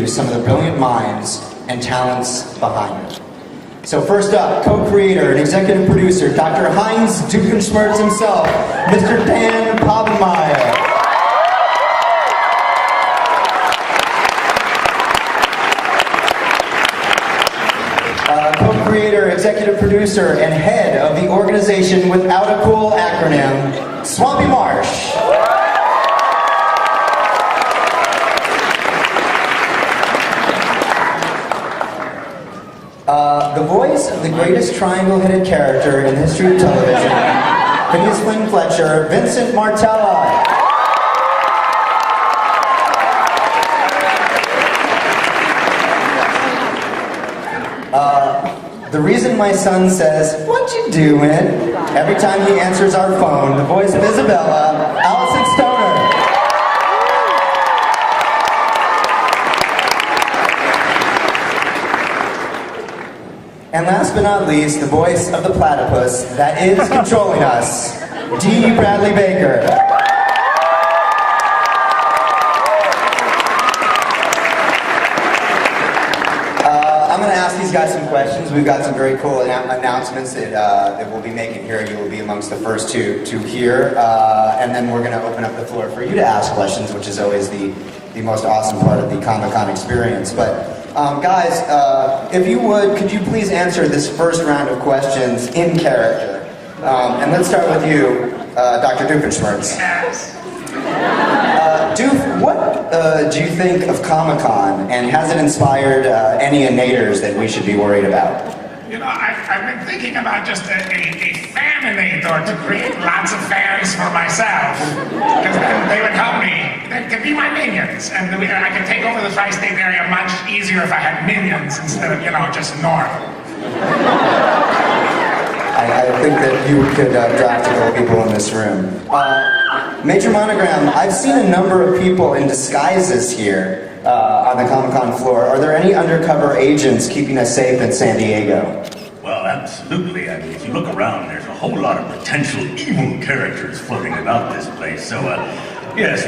introduce some of the brilliant minds and talents behind it. So first up, co-creator and executive producer, Dr. Heinz Doofensmirtz himself, Mr. Dan Povenmire. Co-creator, executive producer, and head of the organization without a cool acronym, Swampy Marsh. The voice of the greatest triangle-headed character in the history of television, Phineas Flynn Vincent Martella. The reason my son says, "What you doing?" every time he answers our phone, the voice of Isabella, Alyson Stoner. And last but not least, the voice of the platypus that is controlling us, D. Bradley Baker. I'm going to ask these guys some questions. We've got some very cool announcements that we'll be making here. You will be amongst the first to hear. And then we're going to open up the floor for you to ask questions, which is always the most awesome part of the Comic-Con experience. But guys, if you would, could you please answer this first round of questions in character? And let's start with you, Dr. Doofensmirtz. Yes. Doof, what do you think of Comic-Con, and has it inspired any innators that we should be worried about? You know, I've been thinking about just a faninator to create lots of fans for myself. Because then they would help me. They could be my minions. And I could take over the tri-state area much easier if I had minions instead of, you know, just north. I think that you could draft a couple people in this room. Major Monogram, I've seen a number of people in disguises here on the Comic-Con floor. Are there any undercover agents keeping us safe in San Diego? Well, absolutely. I mean, if you look around, there's a whole lot of potential evil characters floating about this place. So, yes,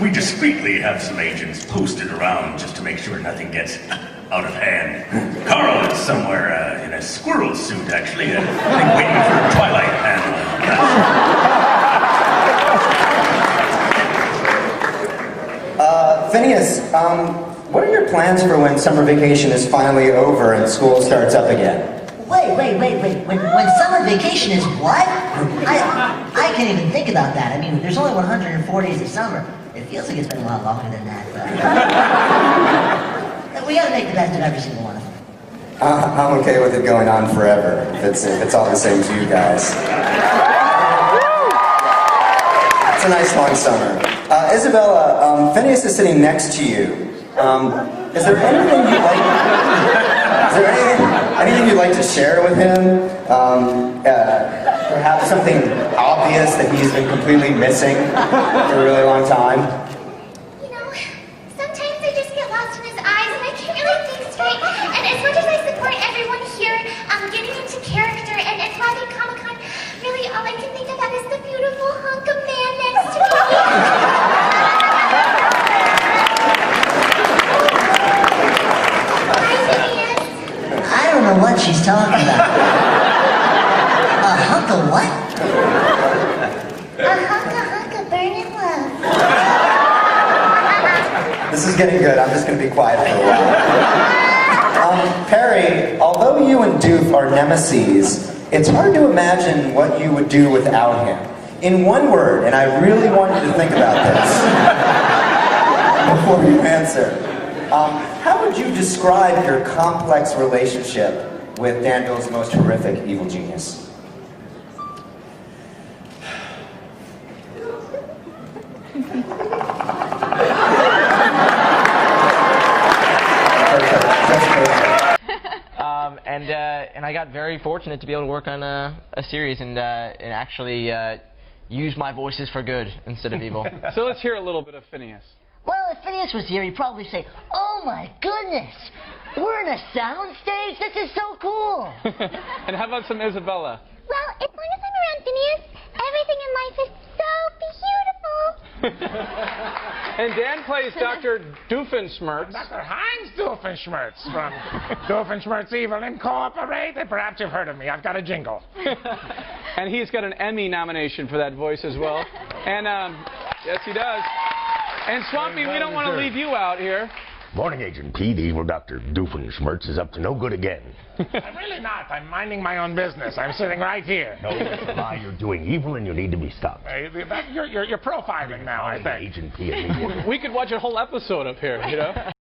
we discreetly have some agents posted around just to make sure nothing gets out of hand. Carl is somewhere in a squirrel suit, actually, I think waiting for a Twilight panel. Phineas, what are your plans for when summer vacation is finally over and school starts up again? Wait. When summer vacation is what? I can't even think about that. I mean, there's only 104 days of summer. It feels like it's been a lot longer than that, but we gotta make the best of every single one of them. I'm okay with it going on forever, if it's all the same to you guys. It's a nice long summer. Isabella, Phineas is sitting next to you. Is there anything you'd like? Is there anything you'd like to share with him? Perhaps something obvious that he's been completely missing for a really long time. You know, sometimes I just get lost in his eyes and I can't really think straight. And as much as I support everyone here, getting into character and having Comic-Con, really all I can think about is the beautiful hunk of man next to me. I don't know what she's talking about. A hunk of what? A hunk of burning love. This is getting good. I'm just going to be quiet for a while. Perry, although you and Doof are nemeses, it's hard to imagine what you would do without him. In one word, and I really want you to think about this before you answer. How would you describe your complex relationship with Danville's most horrific evil genius? And I got very fortunate to be able to work on a series and actually use my voices for good instead of evil. So let's hear a little bit of Phineas. Well, if Phineas was here, he'd probably say, "Oh my goodness, we're in a sound stage? This is so cool." And how about some Isabella? Well, as long as I'm around Phineas, everything in life is so beautiful. And Dan plays Dr. Doofensmirtz. Dr. Heinz Doofensmirtz from Doofensmirtz Evil Incorporated. Perhaps you've heard of me. I've got a jingle. And he's got an Emmy nomination for that voice as well. And, yes, he does. And Swampy, we don't want to leave you out here. Morning, Agent P. The evil Dr. Doofenshmirtz is up to no good again. I'm really not. I'm minding my own business. I'm sitting right here. No, that's a lie. You're doing evil and you need to be stopped. You're profiling now, I think. Agent P. immediately. We could watch a whole episode up here, you know?